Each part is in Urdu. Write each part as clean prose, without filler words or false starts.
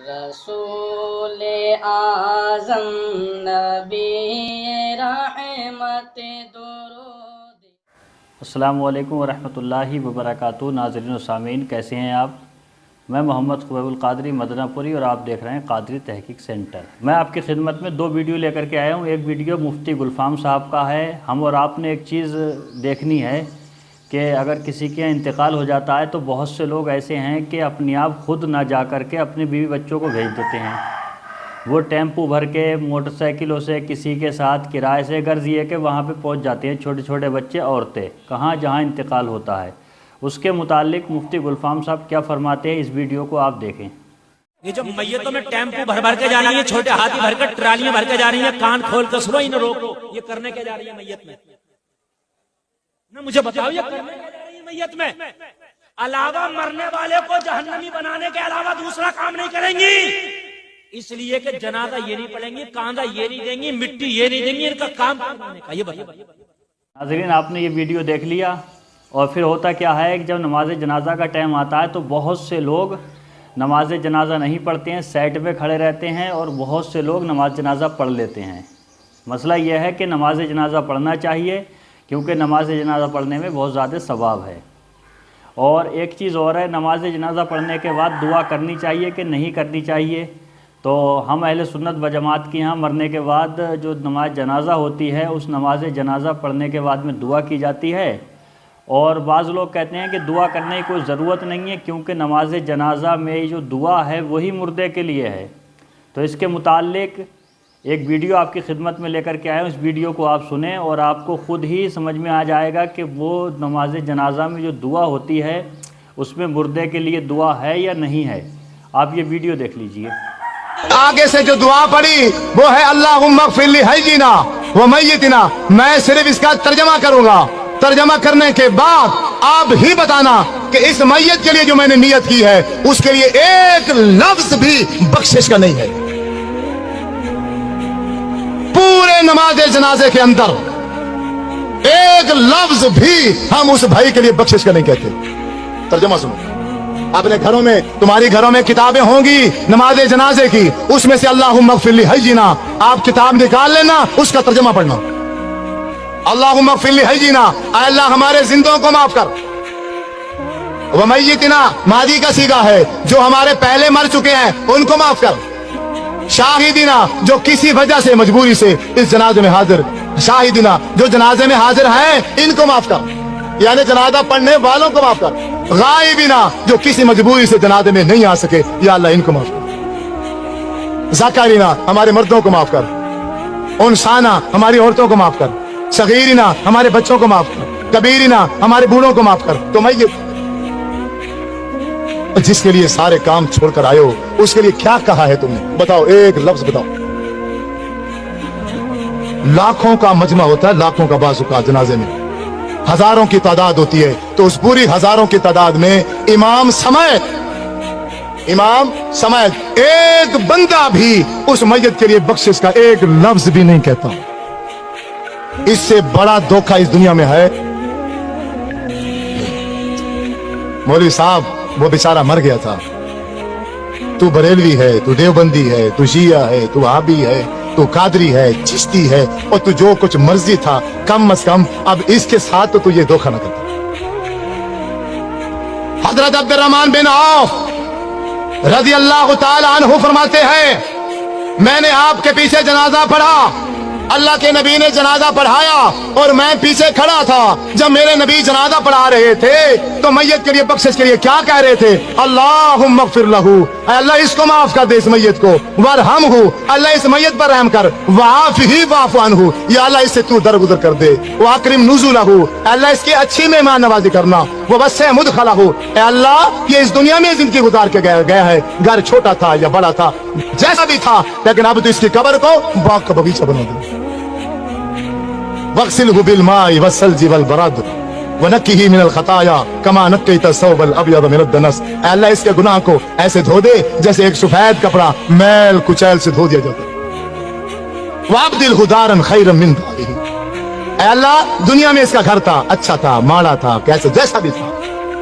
رسول اعظم نبی رحمت درود۔ السلام علیکم ورحمۃ اللہ وبرکاتہ۔ ناظرین و سامعین، کیسے ہیں آپ؟ میں محمد خبیب القادری مدنہ پوری اور آپ دیکھ رہے ہیں قادری تحقیق سینٹر۔ میں آپ کی خدمت میں دو ویڈیو لے کر کے آیا ہوں۔ ایک ویڈیو مفتی گلفام صاحب کا ہے۔ ہم اور آپ نے ایک چیز دیکھنی ہے کہ اگر کسی کے انتقال ہو جاتا ہے تو بہت سے لوگ ایسے ہیں کہ اپنے آپ خود نہ جا کر کے اپنے بیوی بچوں کو بھیج دیتے ہیں۔ وہ ٹیمپو بھر کے موٹر سائیکلوں سے کسی کے ساتھ کرائے سے، غرض یہ کہ وہاں پہ پہنچ جاتے ہیں چھوٹے چھوٹے بچے، عورتیں، کہاں جہاں انتقال ہوتا ہے۔ اس کے متعلق مفتی گلفام صاحب کیا فرماتے ہیں، اس ویڈیو کو آپ دیکھیں۔ یہ جو میتوں میں ٹیمپو بھر کے جا رہی ہیں، چھوٹے ہاتھی بھر کر ٹرالیاں بھر کے جا رہی ہیں، کان کھول کر سنو، انہیں روکو، یہ کرنے کے جا رہی ہیں میت میں؟ نہ مجھے بتاؤ یہ کرنے کے جا رہی ہیں میت میں؟ علاوہ مرنے والے کو جہنمی بنانے کے علاوہ دوسرا کام نہیں کریں گی، اس لیے کہ جنازہ یہ نہیں پڑھیں گی، کاندھا یہ نہیں دیں گی، مٹی یہ نہیں دیں گی، ان کا کام کرنے کا۔ یہ بتاؤ ناظرین، آپ نے یہ ویڈیو دیکھ لیا، اور پھر ہوتا کیا ہے کہ جب نماز جنازہ کا ٹائم آتا ہے تو بہت سے لوگ نماز جنازہ نہیں پڑھتے ہیں، سائڈ پہ کھڑے رہتے ہیں، اور بہت سے لوگ نماز جنازہ پڑھ لیتے ہیں۔ مسئلہ یہ ہے کہ نماز جنازہ پڑھنا چاہیے، کیونکہ نماز جنازہ پڑھنے میں بہت زیادہ ثواب ہے۔ اور ایک چیز اور ہے، نماز جنازہ پڑھنے کے بعد دعا کرنی چاہیے کہ نہیں کرنی چاہیے؟ تو ہم اہل سنت و جماعت کی یہاں مرنے کے بعد جو نماز جنازہ ہوتی ہے، اس نماز جنازہ پڑھنے کے بعد میں دعا کی جاتی ہے۔ اور بعض لوگ کہتے ہیں کہ دعا کرنے کی کوئی ضرورت نہیں ہے، کیونکہ نماز جنازہ میں جو دعا ہے وہی مردے کے لیے ہے۔ تو اس کے متعلق ایک ویڈیو آپ کی خدمت میں لے کر کے آئے ہوں، اس ویڈیو کو آپ سنیں اور آپ کو خود ہی سمجھ میں آ جائے گا کہ وہ نماز جنازہ میں جو دعا ہوتی ہے اس میں مردے کے لیے دعا ہے یا نہیں ہے۔ آپ یہ ویڈیو دیکھ لیجئے۔ آگے سے جو دعا پڑی وہ ہے اللہم اغفر لحینا و میتنا۔ میں صرف اس کا ترجمہ کروں گا، ترجمہ کرنے کے بعد آپ ہی بتانا کہ اس میت کے لیے جو میں نے نیت کی ہے اس کے لیے ایک لفظ بھی بخشش کا نہیں ہے۔ پورے نماز جنازے کے اندر ایک لفظ بھی ہم اس بھائی کے لیے بخشش کا نہیں کہتے۔ ترجمہ سنو، اپنے گھروں میں، تمہاری گھروں میں کتابیں ہوں گی نماز جنازے کی، اس میں سے اللہم اغفر لحینا آپ کتاب نکال لینا، اس کا ترجمہ پڑھنا۔ اللہم اغفر لحینا، اے اللہ ہمارے زندوں کو معاف کر، ومیتنا ماضی کا صیغہ ہے، جو ہمارے پہلے مر چکے ہیں ان کو معاف کر، شاہدینا جو کسی وجہ سے مجبوری سے اس جنازے میں حاضر، شاہدینا جو جنازے میں حاضر ہیں ان کو معاف کر، یعنی جنازہ پڑھنے والوں کو معاف کر، غائبینا جو کسی مجبوری سے جنازے میں نہیں آ سکے، یا اللہ ان کو معاف کر، ذکرینا ہمارے مردوں کو معاف کر، انسانا ہماری عورتوں کو معاف کر، صغیرنا ہمارے بچوں کو معاف کر، کبیرنا ہمارے بوڑھوں کو معاف کر۔ تو میت جس کے لیے سارے کام چھوڑ کر آئے ہو اس کے لیے کیا کہا ہے تم نے؟ بتاؤ، ایک لفظ بتاؤ۔ لاکھوں کا مجمع ہوتا ہے، لاکھوں کا بازو کا جنازے میں ہزاروں کی تعداد ہوتی ہے، تو اس پوری ہزاروں کی تعداد میں امام سمیت ایک بندہ بھی اس میت کے لیے بخشش کا ایک لفظ بھی نہیں کہتا۔ اس سے بڑا دھوکہ اس دنیا میں ہے۔ مولوی صاحب وہ بیچارہ مر گیا تھا، تو بریلوی ہے، تو دیوبندی ہے، تو شیعہ ہے، تو وہابی ہے، تو قادری ہے، چشتی ہے، اور تو جو کچھ مرضی تھا، کم از کم اب اس کے ساتھ تو یہ دھوکہ نہ کرتا۔ حضرت عبد الرحمن بن عوف رضی اللہ تعالی عنہ فرماتے ہیں، میں نے آپ کے پیچھے جنازہ پڑھا، اللہ کے نبی نے جنازہ پڑھایا اور میں پیچھے کھڑا تھا۔ جب میرے نبی جنازہ پڑھا رہے تھے تو میت کے لیے بخشش کے لیے کیا کہہ رہے تھے؟ اللہم اغفر لہو، اے اللہ اس کو معاف کر دے، اس میت کو، وارحمہ، اللہ اس میت پر رحم کر، وعافہ واعف عنہ، یا اللہ اس سے تو درگزر کر دے، واکرم نزلہ، اے اللہ اس کی اچھی مہمان نوازی کرنا، ووسع مدخلہ، اے اللہ یہ اس دنیا میں زندگی گزار کے گیا ہے، گھر چھوٹا تھا یا بڑا تھا، جیسا بھی تھا، لیکن اب تو اس کی قبر کو باغ کا باغیچہ بنا دے۔ وَاغْسِلْهُ بِالْمَاءِ وَالثَّلْجِ وَالْبَرَدِ وَنَقِّهِ مِنَ الْخَطَايَا كَمَا نَقَّيْتَ الثَّوْبَ الْأَبْيَضَ مِنَ الدَّنَسِ، اے اللہ اس کے گناہ کو ایسے دھو دے جیسے ایک سفید کپڑا میل کچیل سے دھو دیا جاتا ہے۔ وَأَبْدِلْهُ دَارًا خَيْرًا مِنْ دَارِهِ، اے اللہ دنیا میں اس کا گھر تھا، اچھا تھا، ماڑا تھا، کیسے جیسا بھی تھا،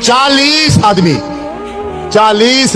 40